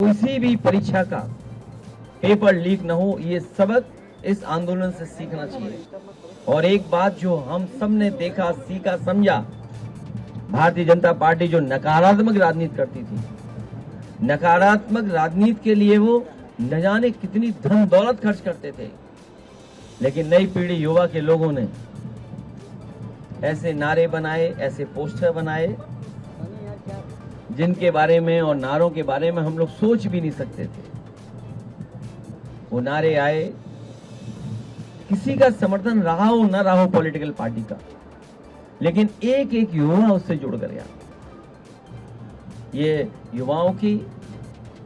किसी भी परीक्षा का पेपर लीक न हो, ये सबक इस आंदोलन से सीखना चाहिए। और एक बात जो हम सब ने देखा, सीखा, समझा, भारतीय जनता पार्टी जो नकारात्मक राजनीति करती थी, नकारात्मक राजनीति के लिए वो न जाने कितनी धन दौलत खर्च करते थे, लेकिन नई पीढ़ी युवा के लोगों ने ऐसे नारे बनाए, ऐसे पोस्टर बनाए जिनके बारे में और नारों के बारे में हम लोग सोच भी नहीं सकते थे। वो नारे आए, किसी का समर्थन रहा हो ना रहा हो पॉलिटिकल पार्टी का, लेकिन एक एक युवा उससे जुड़ कर गया। ये युवाओं की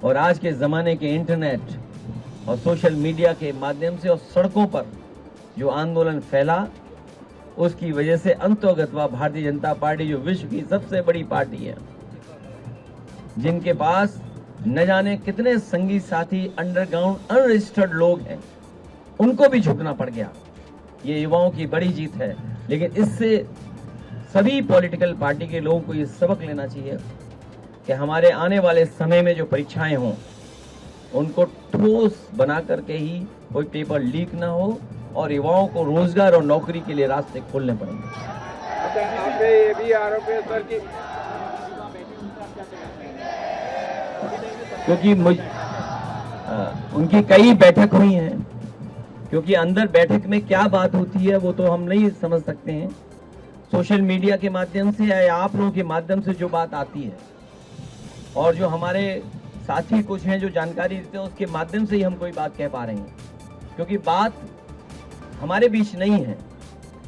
और आज के जमाने के इंटरनेट और सोशल मीडिया के माध्यम से और सड़कों पर जो आंदोलन फैला, उसकी वजह से अंतोगत्वा भारतीय जनता पार्टी जो विश्व की सबसे बड़ी पार्टी है, जिनके पास न जाने कितने संगी साथी अंडरग्राउंड अनरजिस्टर्ड लोग हैं, उनको भी झुकना पड़ गया। ये युवाओं की बड़ी जीत है। लेकिन इससे सभी पॉलिटिकल पार्टी के लोगों को ये सबक लेना चाहिए कि हमारे आने वाले समय में जो परीक्षाएं हों, उनको ठोस बना करके ही कोई पेपर लीक ना हो और युवाओं को रोजगार और नौकरी के लिए रास्ते खोलने पड़ेंगे। आपने ये भी आरोप है सर कि क्योंकि उनकी कई बैठक हुई हैं, क्योंकि अंदर बैठक में क्या बात होती है वो तो हम नहीं समझ सकते हैं। सोशल मीडिया के माध्यम से या आप लोगों के माध्यम से जो बात आती है और जो हमारे साथी कुछ हैं जो जानकारी देते हैं, उसके माध्यम से ही हम कोई बात कह पा रहे हैं, क्योंकि बात हमारे बीच नहीं है।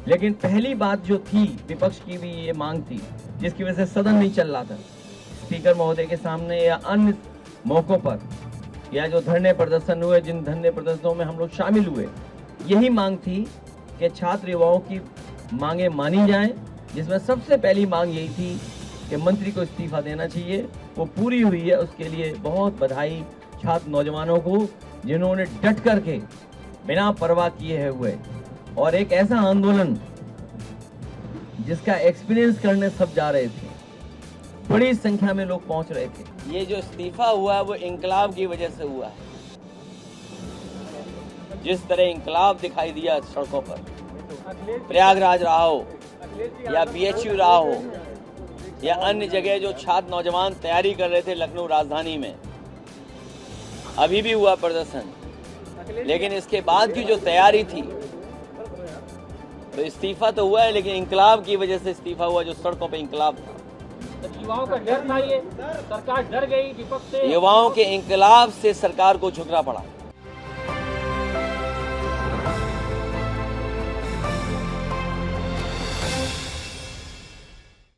लेकिन पहली बात जो थी, विपक्ष की भी ये मांग थी जिसकी वजह से सदन नहीं चल रहा था, स्पीकर महोदय के सामने या अन्य मौकों पर, या जो धरने प्रदर्शन हुए, जिन धरने प्रदर्शनों में हम लोग शामिल हुए, यही मांग थी कि छात्र युवाओं की मांगे मानी जाएं, जिसमें सबसे पहली मांग यही थी कि मंत्री को इस्तीफा देना चाहिए। वो पूरी हुई है, उसके लिए बहुत बधाई छात्र नौजवानों को, जिन्होंने डट करके बिना परवाह किए हुए और एक ऐसा आंदोलन जिसका एक्सपीरियंस करने सब जा रहे थे, बड़ी संख्या में लोग पहुंच रहे थे। ये जो इस्तीफा हुआ है वो इंकलाब की वजह से हुआ है। जिस तरह इंकलाब दिखाई दिया सड़कों पर, प्रयागराज रहा हो या बीएचयू रहा हो या अन्य जगह जो छात्र नौजवान तैयारी कर रहे थे लखनऊ राजधानी में, अभी भी हुआ प्रदर्शन, लेकिन इसके बाद की जो तैयारी थी, तो इस्तीफा तो हुआ है लेकिन इंकलाब की वजह से इस्तीफा हुआ, जो सड़कों पे इंकलाब था। युवाओं का डर था, ये सरकार डर गई विपक्ष से, युवाओं के इंकलाब से सरकार को झुकना पड़ा।